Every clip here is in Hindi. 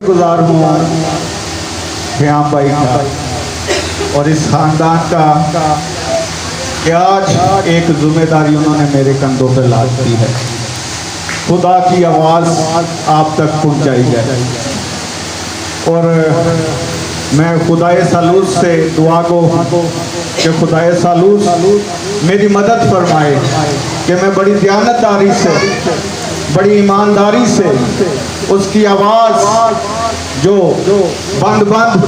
शुक्रगुजार हूँ ख़याम भाई का और इस खानदान का कि आज एक जिम्मेदारी उन्होंने मेरे कंधों पर लाद दी है। खुदा की आवाज़ आप तक पहुँचाई जाए और मैं खुदाए सालूस से दुआ को कि खुदाए सालूस मेरी मदद फरमाए कि मैं बड़ी दयानतदारी से, बड़ी ईमानदारी से उसकी आवाज़ जो बंद बंद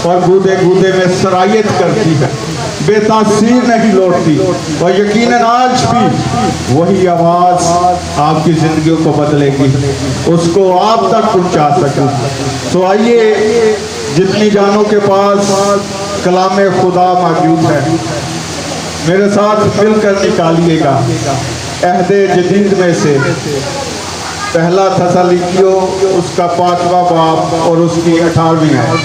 और गूदे गूदे में सरायत करती है, बेतासीर नहीं लौटती, और यकीनन आज भी वही आवाज़ आपकी ज़िंदगियों को बदलेगी, उसको आप तक पहुंचा सकूं। तो आइए, जितनी जानों के पास कलाम खुदा मौजूद है, मेरे साथ मिलकर निकालिएगा अहदे जदीद में से पहला थस्सलुनीकियों उसका 5वां बाब और उसकी 18वीं आयत।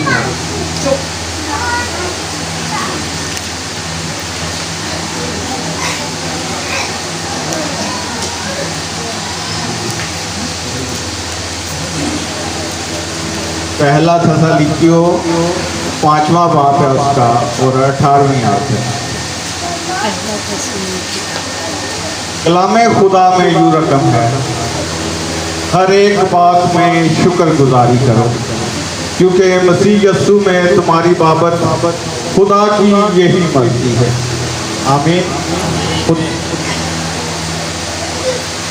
पहला थस्सलुनीकियों 5वां बाब है उसका और 18वीं आयत है। कलामे खुदा में यूं रकम है, हर एक बात में शुक्रगुजारी करो, क्योंकि मसीह यस्सु में तुम्हारी बाबत खुदा की यही मर्जी है। आमीन।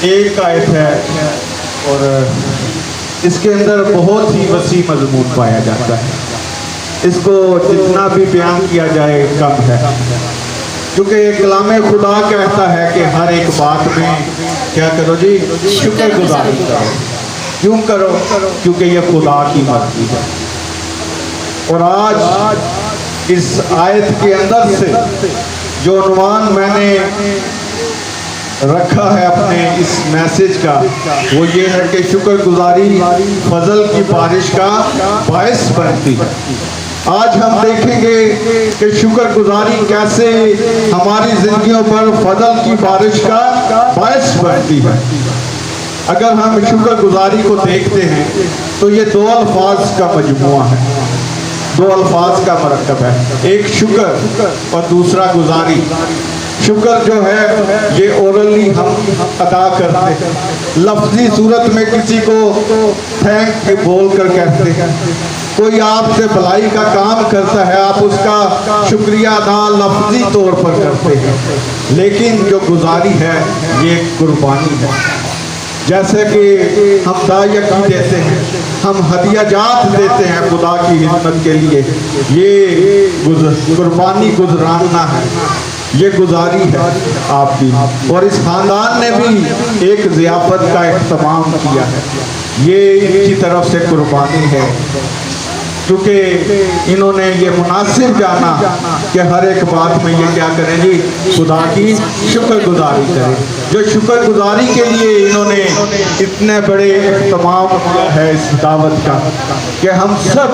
एक आयत है और इसके अंदर बहुत ही वसी मजमून पाया जाता है, इसको जितना भी बयान किया जाए कम है, क्योंकि कलामे खुदा कहता है कि हर एक बात में क्या करो जी, शुक्रगुजारी करो। क्यों करो? क्योंकि यह खुदा की मर्जी है। और आज इस आयत के अंदर से जो उन्वान मैंने रखा है अपने इस मैसेज का, वो ये है कि शुक्रगुजारी फजल की बारिश का बायस बनती है। आज हम देखेंगे कि शुक्रगुजारी कैसे हमारी जिंदगियों पर फजल की बारिश का बायस बनती है। अगर हम शुक्रगुजारी को देखते हैं तो ये दो अल्फाज का मजमुआ है, दो अल्फाज का मरकब है, एक शुक्र और दूसरा गुजारी। शुक्र जो है ये ओरली हम अदा करते हैं, लफ्जी सूरत में किसी को थैंक बोल कर कहते हैं। कोई आपसे भलाई का काम करता है, आप उसका शुक्रिया अदा लफ्जी तौर पर करते हैं, लेकिन जो गुजारी है ये कुर्बानी है। जैसे कि हम दायकी देते हैं, हम हदिया जात देते हैं खुदा की हिम्मत के लिए, ये कुर्बानी गुजराना है, ये गुजारी है आपकी। और इस खानदान ने भी एक ज़ियाफत का एहतमाम किया है, ये इनकी तरफ से कुर्बानी है, क्योंकि इन्होंने ये मुनासिब जाना कि हर एक बात में ये क्या करें जी, खुदा की शुक्रगुजारी करें। जो शुक्रगुजारी के लिए इन्होंने इतने बड़े एहतमाम किया है इस दावत का, कि हम सब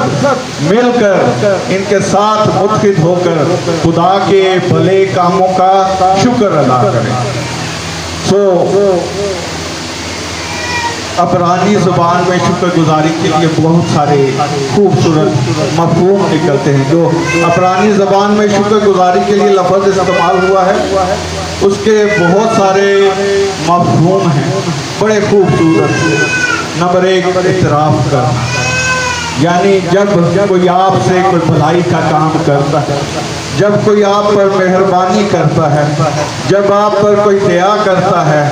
मिलकर इनके साथ मुत्तहिद होकर खुदा के भले कामों का शुक्र अदा करें। अबरानी ज़ुबान में शुक्रगुजारी के लिए बहुत सारे खूबसूरत मफ़हूम निकलते हैं। जो अबरानी ज़ुबान में शुक्रगुजारी के लिए लफ्ज़ इस्तेमाल हुआ है, उसके बहुत सारे मफ़हूम हैं, बड़े खूबसूरत। नंबर 1, इतराफ़ करना, यानी जब कोई आपसे कोई भलाई का काम करता है, जब कोई आप पर मेहरबानी करता है, जब आप पर कोई दया करता है,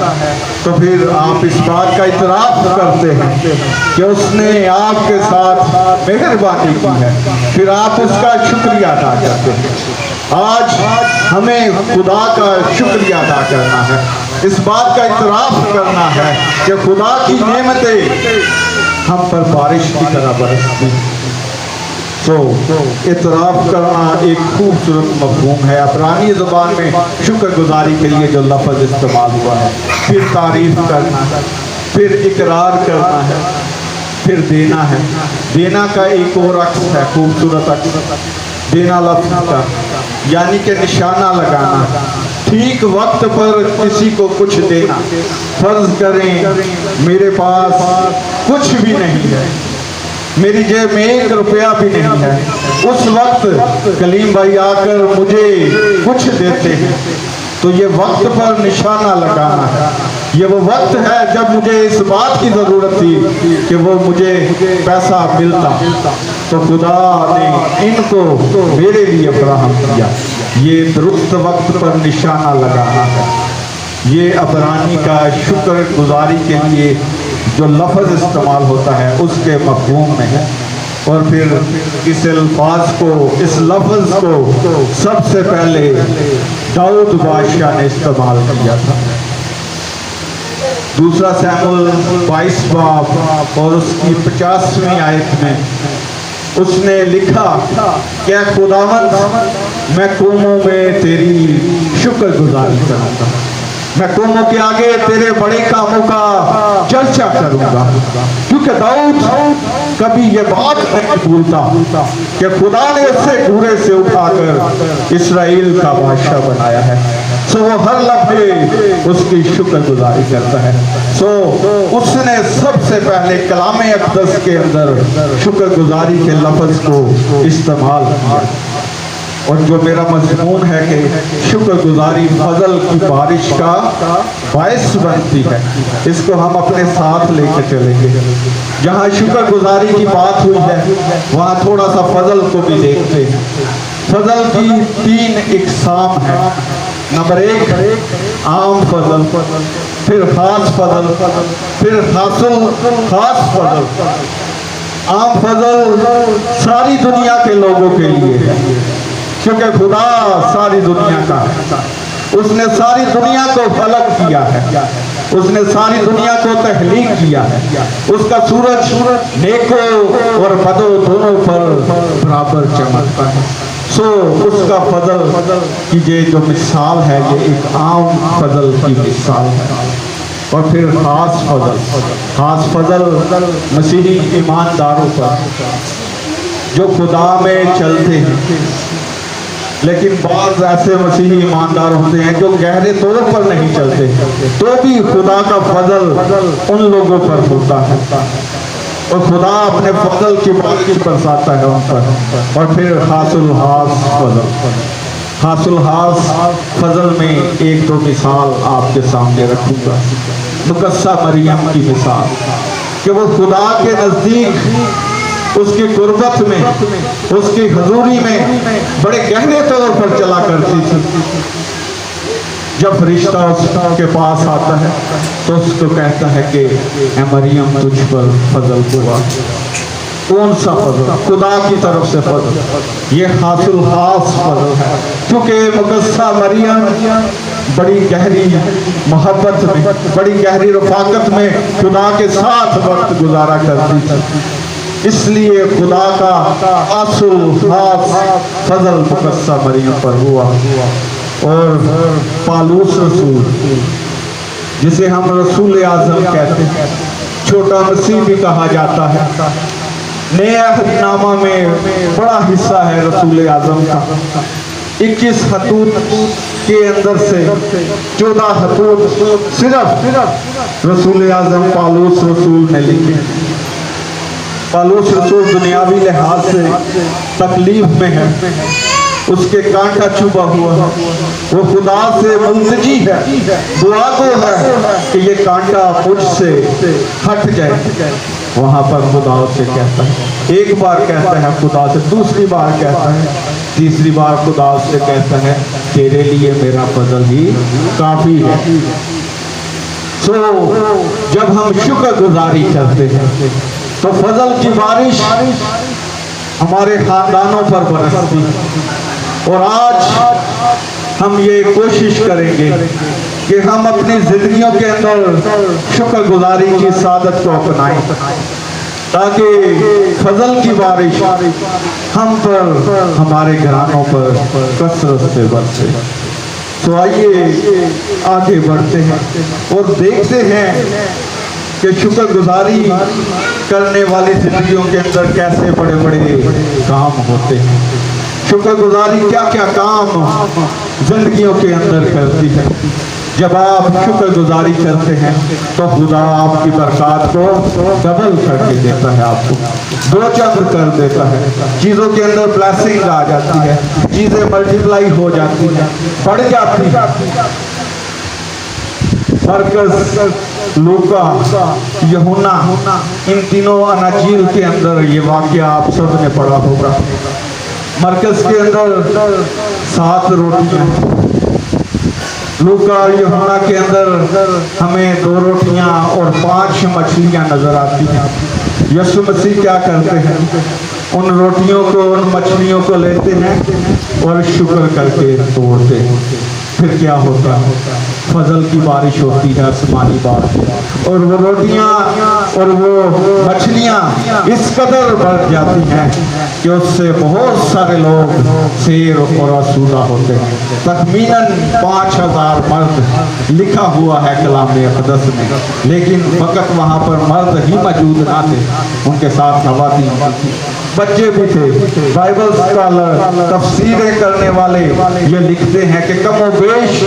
तो फिर आप इस बात का इतराफ़ करते हैं कि उसने आपके साथ मेहरबानी की है, फिर आप उसका शुक्रिया अदा करते हैं। आज हमें खुदा का शुक्रिया अदा करना है, इस बात का इतराफ़ करना है कि खुदा की नेमतें हम पर बारिश की तरह बरसती। तो इतराफ़ करना एक खूबसूरत मफ़हूम है। अबरानी ज़ुबान में शुक्रगुजारी के लिए जो लफ्ज़ इस्तेमाल हुआ है, फिर तारीफ़ करना है, फिर इकरार करना है, फिर देना है। देना का एक और अक्स है, खूबसूरत अक्स, देना लफ्ज़ का, यानी कि निशाना लगाना, ठीक वक्त पर किसी को कुछ देना। फर्ज करें मेरे पास कुछ भी नहीं है, मेरी जेब में 1 रुपया भी नहीं है। उस वक्त कलीम भाई आकर मुझे कुछ देते हैं, तो ये वक्त पर निशाना लगाना है। ये वो वक्त है जब मुझे इस बात की ज़रूरत थी कि वो मुझे पैसा मिलता, तो खुदा ने इनको मेरे लिए फराहम किया। ये दुरुस्त वक्त पर निशाना लगाना है। ये अबरानी का शुक्र गुजारी के लिए जो लफ्ज़ इस्तेमाल होता है उसके मफ़हूम में है। और फिर इस अल्फाज को, इस लफ्ज़ को सबसे पहले दाऊद बादशाह ने इस्तेमाल किया था। दूसरा सैमुअल 22 बाब और उसकी 50वीं आयत में उसने लिखा, क्या खुदावंद मैं कौमों में तेरी शुक्र गुजारी करूँगा, मैं कौमों के आगे तेरे बड़े कामों का चर्चा करूंगा। क्योंकि दाऊद कभी ये बात नहीं भूलता कि खुदा ने उससे घूरे से उठाकर इस्राएल का बादशाह बनाया है। सो वो हर लम्हे उसकी शुक्रगुजारी करता है। सो उसने सबसे पहले कलाम अक़दस के अंदर शुक्रगुजारी के लफ्ज़ को इस्तेमाल किया। और जो मेरा मज़मून है कि शुक्रगुजारी फजल की बारिश का बायस बनती है, इसको हम अपने साथ लेकर चलेंगे। जहाँ शुक्रगुजारी की बात हुई है वहाँ थोड़ा सा फजल को भी देखते हैं। फजल की 3 इक़साम है। नंबर 1 आम फजल, फिर खास फजल, फिर खास फजल। आम फजल सारी दुनिया के लोगों के लिए है, क्योंकि खुदा सारी दुनिया का है। उसने सारी दुनिया को फलक किया है, उसने सारी दुनिया को तहलीक किया है। उसका सूरज नेको और बदो दोनों पर बराबर चमकता है। सो उसका फजल की ये जो मिसाल है ये एक आम फजल की मिसाल है। और फिर खास फजल मसीही ईमानदारों पर जो खुदा में चलते हैं। लेकिन बाज़ ऐसे मसीही ईमानदार होते हैं जो गहरे तौर पर नहीं चलते, तो भी खुदा का फजल उन लोगों पर होता है और खुदा अपने फजल की बारिश बरसाता है उन पर। और फिर हासुल हास फजल में 1-2 मिसाल आपके सामने रखूंगा। मुकस्सा मरियम की मिसाल कि वो खुदा के नज़दीक उसकी गुर्बत में, उसकी हजूरी में बड़े गहरे तौर पर चला करती थी। जब फरिश्ता उसके पास आता है तो उसको कहता है कि ए मरियम तुझ पर फजल हुआ। कौन सा फजल? खुदा की तरफ से फजल। ये हासिल खास फजल है, क्योंकि मुकस्सा मरियम बड़ी गहरी मोहब्बत में, बड़ी गहरी रफाकत में खुदा के साथ वक्त गुजारा करती थी। इसलिए खुदा का आसुल खास फजल मुकस्सा मरियम पर हुआ। और पालूस रसूल, जिसे हम रसूल आज़म कहते हैं, छोटा मसीह भी कहा जाता है। नए अहदनामा में बड़ा हिस्सा है रसूल आज़म का। 21 खतूत के अंदर से 14 खतूत सिर्फ रसूल आज़म पालूस रसूल ने लिखे। पालूस रसूल दुनियावी लिहाज से तकलीफ में है, उसके कांटा चुभा हुआ, वो खुदा से मुंतजी है, दुआ को है कि ये कांटा मुझसे हट जाए। वहाँ पर खुदा से कहता है, एक बार कहता है खुदा से, दूसरी बार कहता है, तीसरी बार खुदा से कहता है तेरे लिए मेरा फजल ही काफ़ी है। सो जब हम शुक्र गुजारी करते हैं तो फजल की बारिश हमारे खानदानों पर बरसती है। और आज हम ये कोशिश करेंगे कि हम अपनी जिंदगियों के अंदर शुक्रगुजारी की सादत को अपनाएं, ताकि फजल की बारिश हम पर, हमारे घरानों पर कसरत से बरसे। तो आइए आगे बढ़ते हैं और देखते हैं कि शुक्रगुजारी करने वाली जिंदगियों के अंदर कैसे बड़े बड़े काम होते हैं। शुक्रगुजारी क्या क्या काम जिंदगियों के अंदर करती है। जब आप शुक्रगुजारी करते हैं तो खुदा आपकी बरकत को डबल करके देता है, आपको दो चंद कर देता है। चीज़ों के अंदर ब्लेसिंग आ जाती है, चीज़ें मल्टीप्लाई हो जाती हैं, बढ़ जाती है। मरकस, लूका, यूहन्ना, इन तीनों अनाजील के अंदर ये वाक़या आप सब ने पढ़ा होगा। मरकस के अंदर 7 रोटियां, लूका और यूहन्ना के अंदर हमें 2 रोटियां और 5 मछलियां नजर आती हैं। यीशु मसीह क्या करते हैं? उन रोटियों को, उन मछलियों को लेते हैं और शुक्र करके तोड़ते हैं। फिर क्या होता है? फजल की बारिश होती है, आसमानी बारिश, और वो रोटियां और वो मछलियां इस कदर बढ़ जाती हैं कि उससे बहुत सारे लोग शेर और आसूदा होते हैं। तखमीनन 5000 मर्द लिखा हुआ है कलाम अक़दस में, लेकिन वक़्त वहाँ पर मर्द ही मौजूद ना थे, उनके साथ खवातीन थी, बच्चे भी थे। बाइबल स्कॉलर, तफसीरें करने वाले ये लिखते हैं कि कमोबेश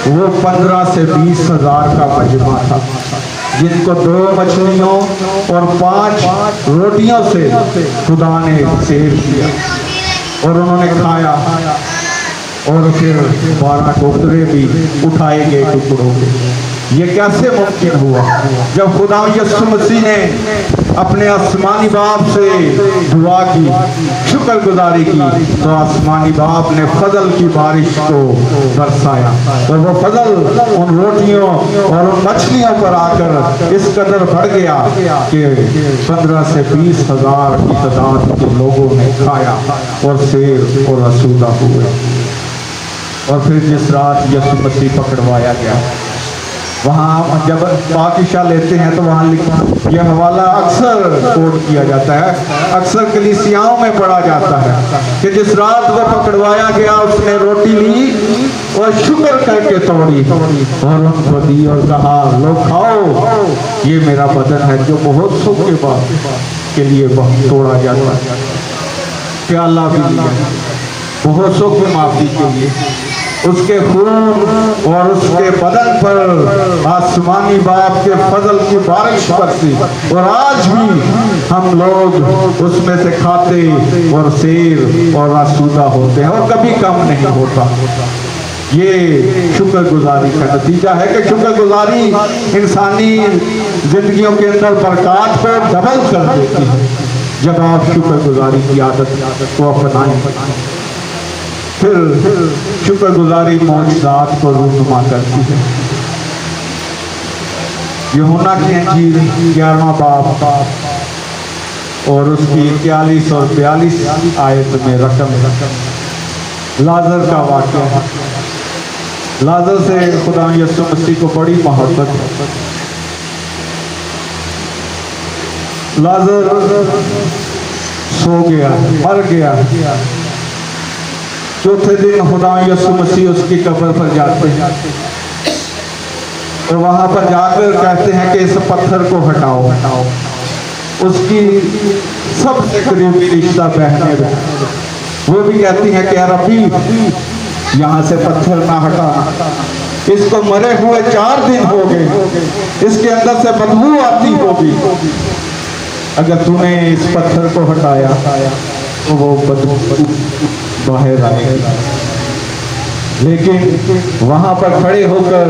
वो 15 से 20 हजार का मजमा था, जिनको 2 मछलियों और 5 रोटियों से खुदा ने सेव किया और उन्होंने खाया, और फिर 12 टोकरे भी उठाए गए टुकड़ों के। ये कैसे मुमकिन हुआ? जब खुदा यीशु मसीह ने अपने आसमानी बाप से दुआ की, शुक्रगुजारी की, तो आसमानी बाप ने फजल की बारिश को बरसाया, और वो फजल उन रोटियों और उन मछलियों पर आकर इस कदर बढ़ गया कि 15 से 20 हजार की तादाद के लोगों ने खाया और शेर और आसूदा हुए। और फिर जिस रात यीशु मसीह पकड़वाया गया, वहाँ जब बादशाह लेते हैं तो वहाँ लिखा, यह हवाला अक्सर कोट किया जाता है, अक्सर कलीसियाओं में पढ़ा जाता है कि जिस रात वह पकड़वाया गया उसने रोटी ली और शुक्र करके तोड़ी और उनको दी और कहा, लो खाओ, ये मेरा बदन है जो बहुत सुख के बाद के लिए तोड़ा जाता है। प्याला भी लिया बहुत सुख माफी के लिए, उसके खून और उसके बदन पर आसमानी बाप के फजल की बारिश बरसी, और आज भी हम लोग उसमें से खाते और शेर और आसूदा होते हैं और कभी कम नहीं होता। ये शुक्रगुजारी का नतीजा है कि शुक्रगुजारी इंसानी जिंदगियों के अंदर बरकत को डबल कर देती है। जब आप शुक्रगुजारी की आदत को अपनाएं, फिर शुक्रगुजारी मौजूदात को रूनुमा करती है। यूहन्ना की इंजील 11वां बाब और उसकी 41 और 42 आयत में रकम लाजर का वाक़या है। लाजर से खुदा यीशु मसीह को बड़ी मोहब्बत है। लाजर सो गया, मर गया। चौथे दिन खुदा यीशु मसीह उसकी कब्र पर जाते हैं और वहां पर जाकर कहते हैं कि इस पत्थर को हटाओ। उसकी सबसे करीबी रिश्ता बहनें वो भी कहती हैं कि रब्बी, यहाँ से पत्थर ना हटा, इसको मरे हुए 4 दिन हो गए, इसके अंदर से बदबू आती होगी, अगर तूने इस पत्थर को हटाया तो वो बदबू बाहर आएगी। लेकिन वहां पर खड़े होकर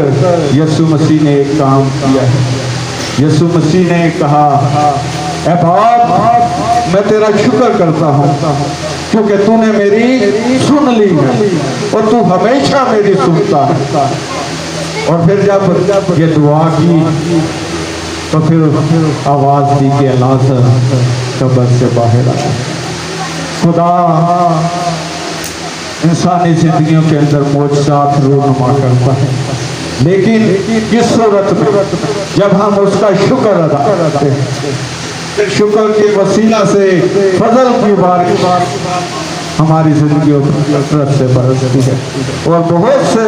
यीशु मसीह ने एक काम किया है। यीशु मसीह ने कहा, ऐ बाप, मैं तेरा शुक्र करता हूँ क्योंकि तूने मेरी सुन ली है और तू हमेशा मेरी सुनता है। और फिर जब ये दुआ की तो फिर आवाज दी कि लाजर कब्र से बाहर आया। खुदा इंसानी जिंदगियों के अंदर मौजूदात रूनुमा करता है, लेकिन किस सूरत में? जब हम उसका शुक्र अदा करते हैं, शुक्र के वसीला से फजल की बारिश हमारी जिंदगियों तरफ से बरसती है और बहुत से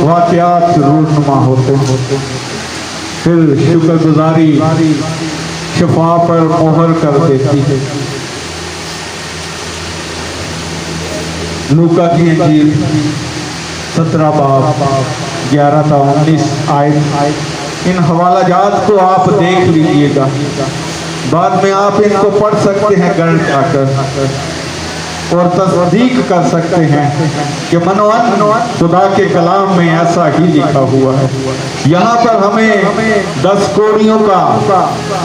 वाक़यात रूनुमा होते हैं। फिर शुक्रगुजारी शिफा पर मोहर कर देती है। लूका की इंजील 17 बाब 11 था 19 आयत। इन हवाला जात को आप देख लीजिएगा, बाद में आप इनको पढ़ सकते हैं घर जाकर और तस्दीक कर सकते हैं कि मनोअन खुदा के कलाम में ऐसा ही लिखा हुआ है। यहाँ पर हमें 10 कोड़ियों का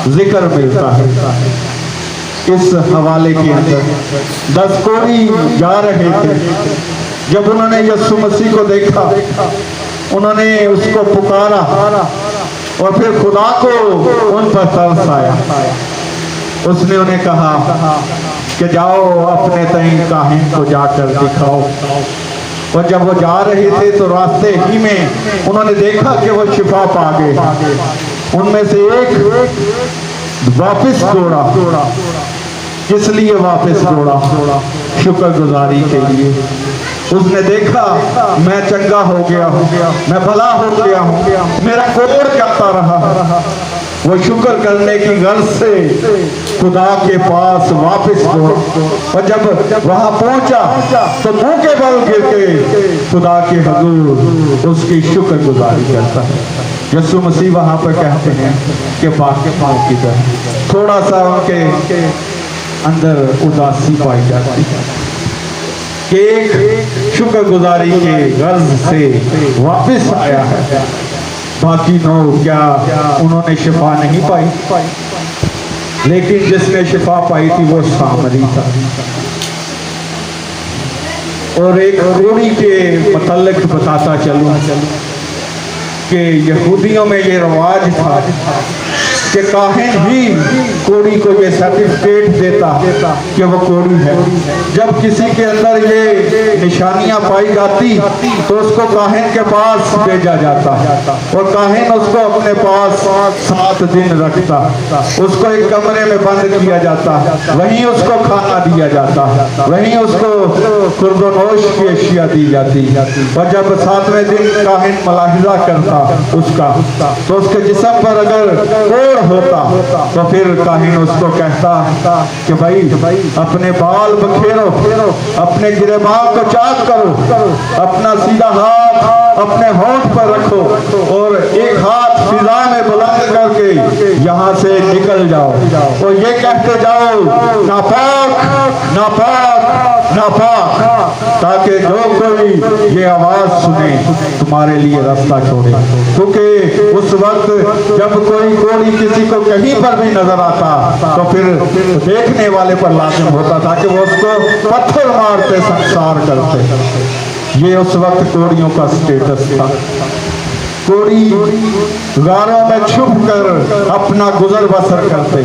जिक्र मिलता है इस हवाले के अंदर। 10 कोड़ी जा रहे थे, जब उन्होंने यीशु मसीह को देखा, उन्होंने उसको पुकारा और फिर खुदा को उन पर तरस आया। उसने उन्हें कहा कि जाओ अपने तई काहिन को जाकर दिखाओ। और जब वो जा रहे थे तो रास्ते ही में उन्होंने देखा कि वो शिफा पा गए। उनमें से एक वापस दौड़ा। किस लिए वापस दौड़ा? शुक्रगुजारी के लिए। उसने देखा मैं चंगा हो गया हूँ, मैं भला हो गया हूँ, मेरा कोड़ करता रहा। वो शुक्र करने की गर्ज से खुदा के पास वापस दौड़ा और जब वहां पहुंचा तो मुंह के बल गिर के खुदा के हजूर उसकी शुक्रगुजारी करता है। यीशु मसीह वहां पर कहते हैं कि बाकी पाँव की तरह थोड़ा सा उनके अंदर उदासी पाई जाती है कि एक शुक्रगुजारी के गर्ज से वापस आया है। बाकी 9 क्या उन्होंने शिफा नहीं पाई? लेकिन जिसने शिफा पाई थी वो सामरी था। और एक कोड़ी के मतलब बताता चलूं कि यहूदियों में ये रवाज था कि काहिन ही कोड़ी को ये सर्टिफिकेट देता कि वो कोड़ी है। जब किसी के अंदर ये निशानियां पाई जाती तो उसको काहिन के पास भेजा जाता और काहिन उसको अपने पास 7 दिन रखता। उसको एक कमरे में बंद किया जाता, वहीं उसको खाना दिया जाता, वहीं उसको खुर्दोनोश की अशिया दी जाती। और जब 7वें दिन काहिन मलाहिजा करता उसका, तो उसके जिस्म पर अगर कोड़ होता तो फिर काहिन उसको कहता कि भाई अपने बाल बखेरो, अपने गिरेबान को चाक करो, अपना सीधा हाथ अपने होंठ पर रखो और एक हाथ फिजा में बुलंद करके यहाँ से निकल जाओ और ये कहते जाओ नापाक नापाक नापाक, ताकि जो कोई ये आवाज सुने तुम्हारे लिए रास्ता छोड़े। क्योंकि उस वक्त जब कोई कोड़ी किसी को कहीं पर भी नजर आता तो फिर देखने वाले पर लाजिम होता था कि वो उसको पत्थर मारते संसार करते। ये उस वक्त कोड़ियों का स्टेटस था। कोड़ी गारों में छुप कर अपना गुजर बसर करते।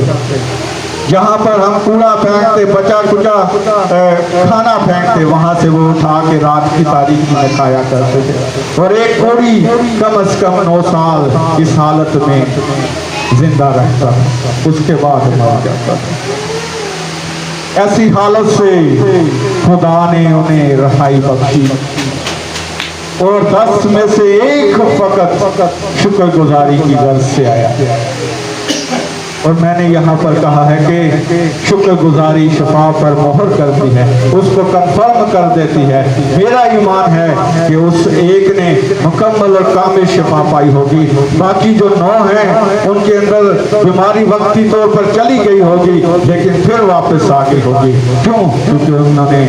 जहाँ पर हम कूड़ा फेंकते, बचा कुचा खाना फेंकते, वहां से वो उठा के रात की तारीकी में खाया करते थे। और एक कोड़ी कम से कम 9 साल इस हालत में जिंदा रहता, उसके बाद मर जाता। ऐसी हालत से खुदा ने उन्हें रहाई बख्शी और 10 में से एक फकत शुक्रगुजारी की गर्ज से आया। और मैंने यहाँ पर कहा है कि शुक्रगुजारी शफा पर मोहर करती है, उसको कंफर्म कर देती है। मेरा ईमान है कि उस एक ने मुकम्मल और कामिल शफा पाई होगी। बाकी जो 9 हैं उनके अंदर बीमारी वक्ती तौर पर चली गई होगी लेकिन फिर वापस आ गई होगी। क्यों? क्योंकि उन्होंने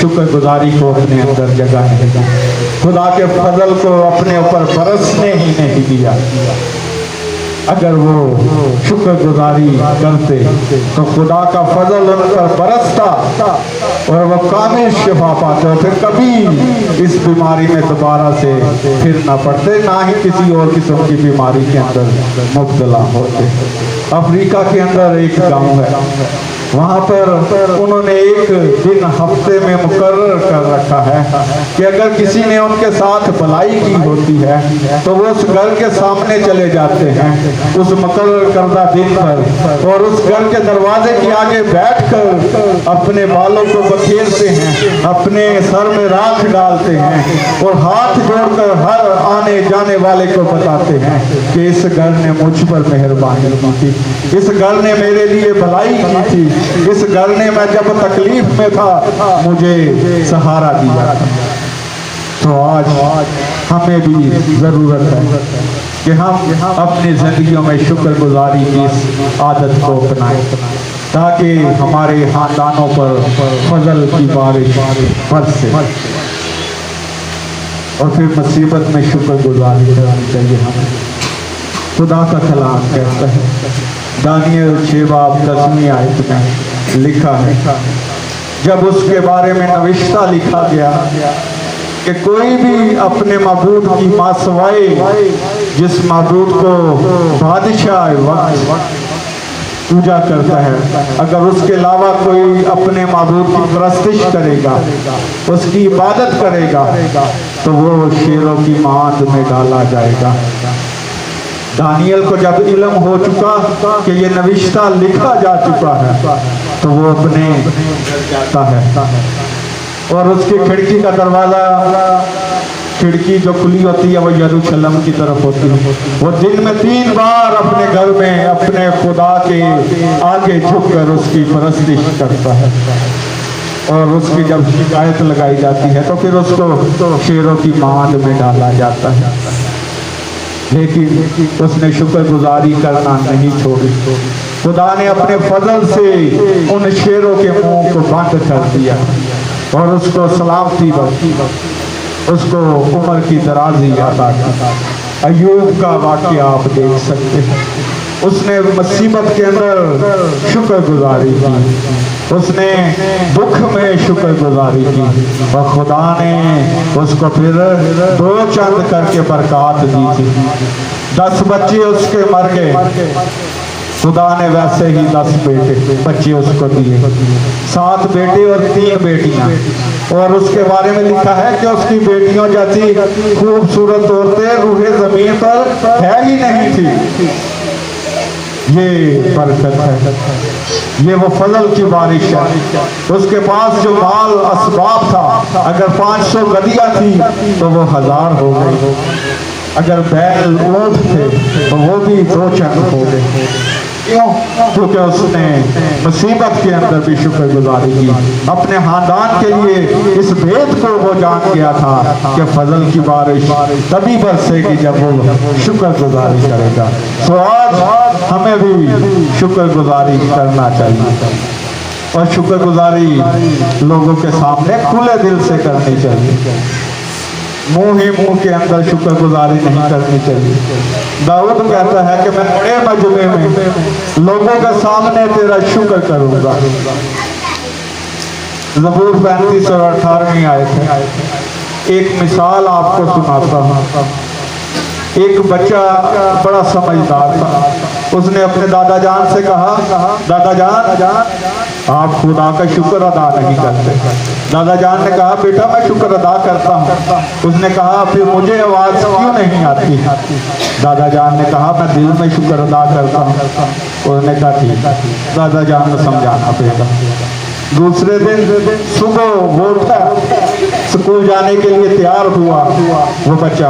शुक्रगुजारी को अपने अंदर जगह नहीं दी, खुदा के फजल को अपने ऊपर बरसने ही नहीं दिया। अगर वो शुक्रगुजारी करते तो खुदा का फजल उन पर बरसता और वो कामिल शिफा पाते, फिर कभी इस बीमारी में दोबारा से फिर ना पड़ते, ना ही किसी और किस्म की बीमारी के अंदर मुब्तला होते। अफ्रीका के अंदर एक गांव है, वहाँ पर उन्होंने एक दिन हफ्ते में मुकर्रर कर रखा है कि अगर किसी ने उनके साथ भलाई की होती है तो वो उस घर के सामने चले जाते हैं उस मुकर्रर करदा दिन पर और उस घर के दरवाजे के आगे बैठकर अपने बालों को बखेरते हैं, अपने सर में राख डालते हैं और हाथ जोड़कर हर आने जाने वाले को बताते हैं कि इस घर ने मुझ पर मेहरबानी की थी, इस घर ने मेरे लिए भलाई की थी, इस घर ने मैं जब तकलीफ में था मुझे सहारा दिया था। तो आज हमें भी ज़रूरत है कि हम अपनी ज़िंदगियों में शुक्रगुजारी की इस आदत को अपनाएं, ताकि हमारे खानदानों पर फजल की बारिश बरसे और फिर मुसीबत में शुक्रगुजारी करनी चाहिए। हमें खुदा का कलाम कहता है, दानियल 6 बाब 10वीं आयत में लिखा है, जब उसके बारे में नविश्ता लिखा गया कि कोई भी अपने मबूद की मासवाए, जिस मबूद को बादशाह वक्त पूजा करता है, अगर उसके अलावा कोई अपने मबूद की परस्तिश करेगा, उसकी इबादत करेगा, तो वो शेरों की मांद में डाला जाएगा। दानियल को जब इल्म हो चुका कि ये नविश्ता लिखा जा चुका है, तो वो अपने जाता है और उसकी खिड़की का दरवाज़ा, खिड़की जो खुली होती है वो यरूशलेम की तरफ होती है। वो दिन में 3 बार अपने घर में अपने खुदा के आगे झुककर उसकी परस्तिश करता है और उसकी जब शिकायत लगाई जाती है तो फिर उसको शेरों की मांद में डाला जाता है। लेकिन उसने शुक्रगुजारी करना नहीं छोड़ी। खुदा ने अपने फजल से उन शेरों के मुंह को बंद कर दिया और उसको सलामती बख्शी, उसको उम्र की दराजी अता की। अय्यूब का वाक़या आप देख सकते हैं, उसने मुसीबत के अंदर शुक्रगुजारी की, उसने दुख में शुक्रगुजारी की और खुदा ने उसको फिर 2 चंद करके बरकत दी थी। 10 बच्चे उसके मर गए, खुदा ने वैसे ही 10 बच्चे उसको दिए, 7 बेटे और 3 बेटियां। और उसके बारे में लिखा है कि उसकी बेटियों जैसी खूबसूरत औरतें रूहे ज़मीन पर है ही नहीं थी। ये बरकत है, ये वो फजल की बारिश है। उसके पास जो माल असबाब था, अगर 500 गदियाँ थी तो वो 1000 हो गई, अगर बैल ऊँट थे तो वो भी 2 चंद हो गए। क्यों? क्योंकि उसने मुसीबत के अंदर भी शुक्रगुजारी की। अपने खानदान के लिए इस भेद को वो जान गया था कि फजल की बारिश तभी बरसेगी जब वो शुक्रगुजारी करेगा। तो आज हमें भी शुक्रगुजारी करना चाहिए और शुक्रगुजारी लोगों के सामने खुले दिल से करनी चाहिए, मुंह ही मुंह के अंदर शुक्रगुजारी नहीं करनी चाहिए। दाऊद कहता है कि मैं बड़े मजमे में लोगों के सामने तेरा शुक्र करूंगा। ज़बूर 35 और 18वीं आयत है। एक मिसाल आपको सुनाता हूँ। एक बच्चा बड़ा समझदार था, उसने अपने दादा जान से कहा, दादा जान आप खुदा का शुक्र अदा नहीं करते। दादा जान ने कहा, बेटा मैं शुक्र अदा करता हूँ। उसने कहा, फिर मुझे आवाज़ क्यों नहीं आती? दादा जान ने कहा, मैं दिल में शुक्र अदा करता हूँ। उसने कहा ठीक, दादा जान को समझाना पड़ेगा। दूसरे दिन सुबह वो उठा, स्कूल जाने के लिए तैयार हुआ वो बच्चा।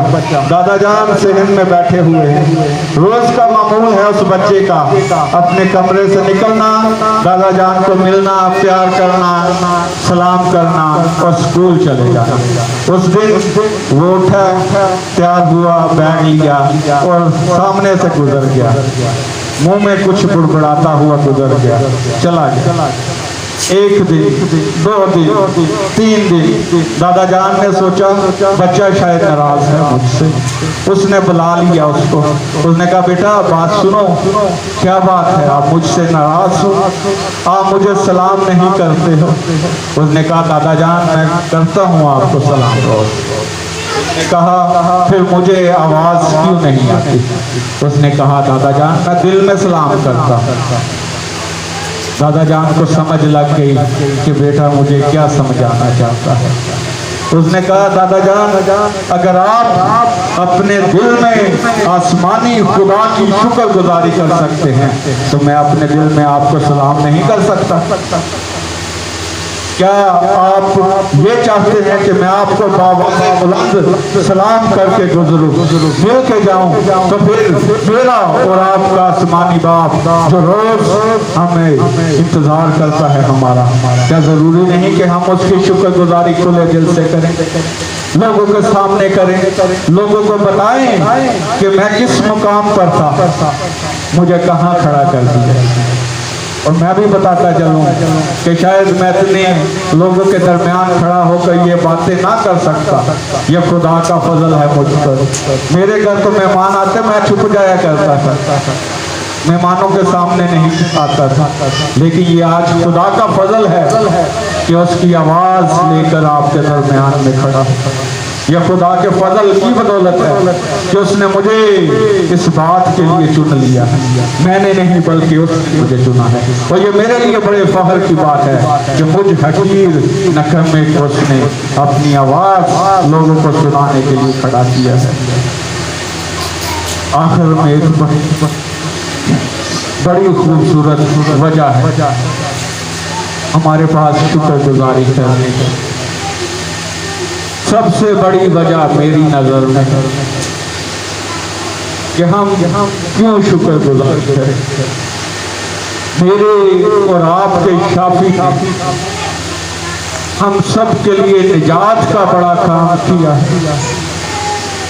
दादा जान सहन में बैठे हुए हैं। रोज का मामूल है उस बच्चे का अपने कमरे से निकलना, दादा जान को मिलना, प्यार करना, सलाम करना और स्कूल चले जाना। उस दिन वो उठा, तैयार हुआ, बैग लिया और सामने से गुजर गया, मुंह में कुछ बुड़बुड़ाता हुआ गुजर गया, चला गया। 1 दिन, 2 दिन, 3 दिन, दादा जान ने सोचा बच्चा शायद नाराज है मुझसे। उसने बुला लिया उसको। उसने कहा, बेटा बात सुनो, क्या बात है, आप मुझसे नाराज हो, आप मुझे सलाम नहीं करते हो? उसने कहा, दादा जान मैं करता हूँ आपको सलाम रोज। उसने कहा, फिर मुझे आवाज़ क्यों नहीं आती? उसने कहा, दादा जान मैं दिल में सलाम करता हूँ। दादा जान को समझ लग गई कि बेटा मुझे क्या समझाना चाहता है। उसने कहा, दादा जान अगर आप अपने दिल में आसमानी खुदा की शुक्रगुजारी कर सकते हैं तो मैं अपने दिल में आपको सलाम नहीं कर सकता। क्या आप ये चाहते हैं कि मैं आपको बाबुलंद सलाम करके गुजरूं, मिल के जाऊं? तो फिर मेरा और आपका आसमानी बाप जो रोज हमें इंतजार करता है हमारा, क्या जरूरी नहीं कि हम उसकी शुक्रगुजारी खुले दिल से करें, लोगों के सामने करें, लोगों को बताएं कि मैं किस मुकाम पर था, मुझे कहाँ खड़ा कर दिया। और मैं भी बताता चलूं कि शायद मैं इतने लोगों के दरमियान खड़ा होकर ये बातें ना कर सकता, ये खुदा का फजल है मुझ पर। मेरे घर तो मेहमान आते, मैं छुप जाया करता था, मेहमानों के सामने नहीं आता था, लेकिन ये आज खुदा का फजल है कि उसकी आवाज लेकर आपके दरमियान में खड़ा। यह खुदा के फजल की बदौलत है कि उसने मुझे इस बात के लिए चुन लिया, मैंने नहीं बल्कि उसने मुझे चुना है। और ये मेरे लिए बड़े फख्र की बात है कि मुझ हकीर नकम्मे को उसने अपनी आवाज लोगों को सुनाने के लिए खड़ा किया है। आखिर में एक बड़ी खूबसूरत वजह है हमारे पास शुक्रगुजारी करने की। सबसे बड़ी वजह मेरी नजर में कि हम क्यों शुक्रगुजार करें। मेरे और आपके शाफी ने हम सब के लिए निजात का बड़ा काम किया है,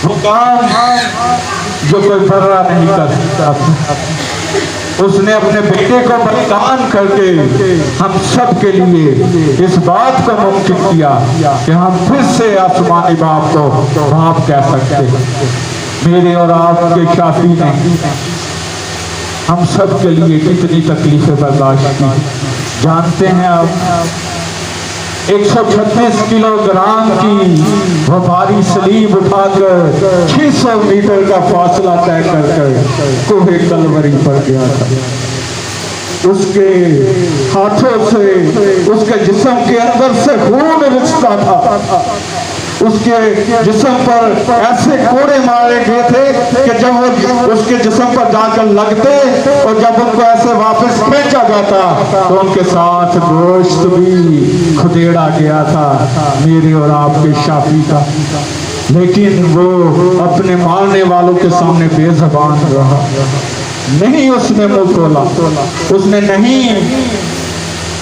वो काम जो कोई बर्रा नहीं कर सकता। उसने अपने बेटे को बलिदान करके हम सब के लिए इस बात को मुमकिन किया कि हम फिर से आसमानी बाप को बाप कह सकते। मेरे और आपके शाफी ने हम सब के लिए कितनी तकलीफें बर्दाश्त की जानते हैं आप। 136 किलोग्राम की वो भारी सलीब उठाकर 600 मीटर का फासला तय कर कोहे कलवरी पर गया था। उसके हाथों से उसके जिस्म के अंदर से खून रिश्ता था, उसके जिस्म पर ऐसे कोड़े मारे गए थे कि जब वो उसके जिस्म पर जाकर लगते और जब उनको ऐसे वापस फेंका जाता तो उनके साथ गोश्त भी खुदेड़ा गया था मेरे और आपके शाफी का। लेकिन वो अपने मारने वालों के सामने बेज़बान रहा, नहीं उसने मुंह खोला, उसने नहीं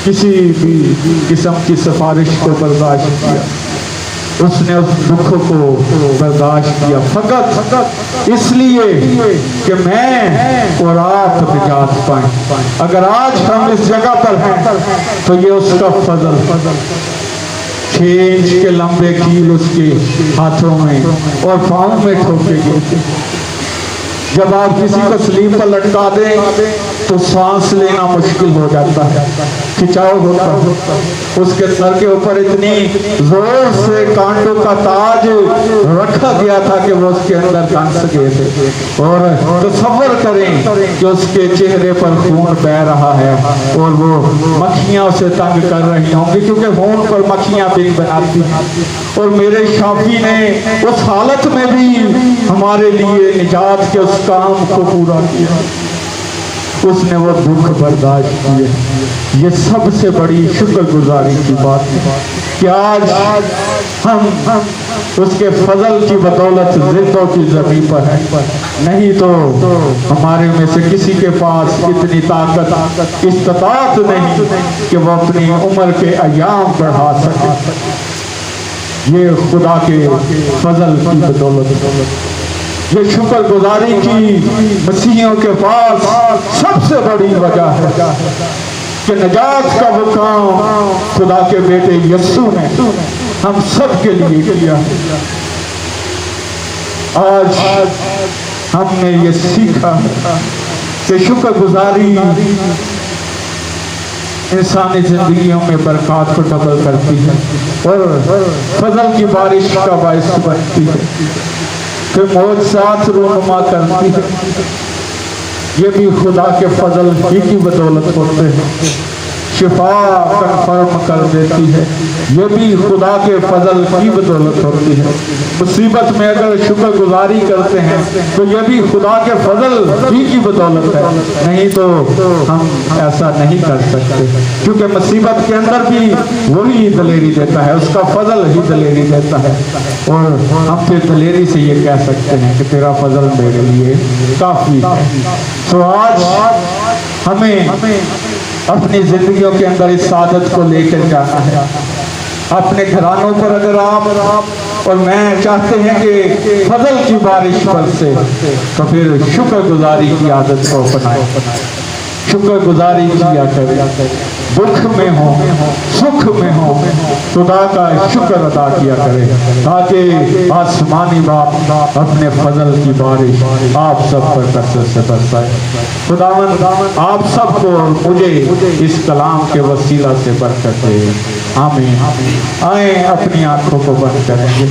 किसी भी किस्म की सिफारिश को बर्दाश्त किया, उसने उस दुख को बर्दाश्त किया फकत इसलिए कि मैं और आप निजात पाएं। अगर आज हम इस जगह पर हैं तो ये उसका फजल। 6 इंच के लंबे कील उसके हाथों में और पाँव में ठोके गए। जब आप किसी को स्लीप पर लटका दें तो सांस लेना मुश्किल हो जाता है, खिंचाव होता है। उसके सर के ऊपर इतनी जोर से कांटों का ताज रखा गया था कि वो उसके अंदर दंस गए थे। और तसव्वुर करें कि उसके चेहरे पर खून बह रहा है और वो मक्खियां उसे तंग कर रही होंगी क्योंकि खून पर मक्खियां बिन बनाती हैं। और मेरे शाफी ने उस हालत में भी हमारे लिए निजात के उस काम को पूरा किया, उसने वो दुख बर्दाश्त किए। ये सबसे बड़ी शुक्रगुजारी की बात है कि आज हम उसके फजल की बदौलत जिंदों की जमीन पर है। नहीं तो हमारे में से किसी के पास इतनी ताकत इस्तात नहीं कि वो अपनी उम्र के अयाम बढ़ा सके। ये खुदा के फजल की बदौलत, ये शुक्रगुजारी की मसीहियों के पास सबसे बड़ी वजह है कि निजात का वो काम खुदा के बेटे यीशु ने हम सब के लिए किया। आज हमने ये सीखा कि शुक्रगुजारी इंसानी जिंदगियों में बरकत को डबल करती है और फजल की बारिश का बायस बनती है, फिर मौज साथ रूनुमा करती है। ये भी खुदा के फजल ही की बदौलत होते हैं शिफा कन्फर्म कर देती है। ये भी खुदा के फजल की बदौलत होती है। मुसीबत में अगर शुक्रगुजारी करते हैं तो ये भी खुदा के फजल की बदौलत है, नहीं तो हम ऐसा नहीं कर सकते, क्योंकि मुसीबत के अंदर भी वही दलेरी देता है, उसका फजल ही दलेरी देता है। और हम फिर दलेरी से ये कह सकते हैं कि तेरा फजल मेरे लिए काफी है। तो आज हमें अपनी जिंदगियों के अंदर इस आदत को लेकर जाना है। अपने घरानों पर अगर आप और मैं चाहते हैं कि फजल की बारिश बरसे, तो फिर शुक्रगुजारी की आदत को अपनाएं, शुक्रगुजारी किया करें। दुख में हो सुख में हो खुदा का शुक्र अदा किया करें, ताकि आसमानी बाप अपने फजल की बारिश आप सब पर कसरत से बरसाए। खुदावन आप सबको मुझे इस कलाम के वसीला से बरकत दे। आमीन। आए अपनी आंखों को बंद करेंगे।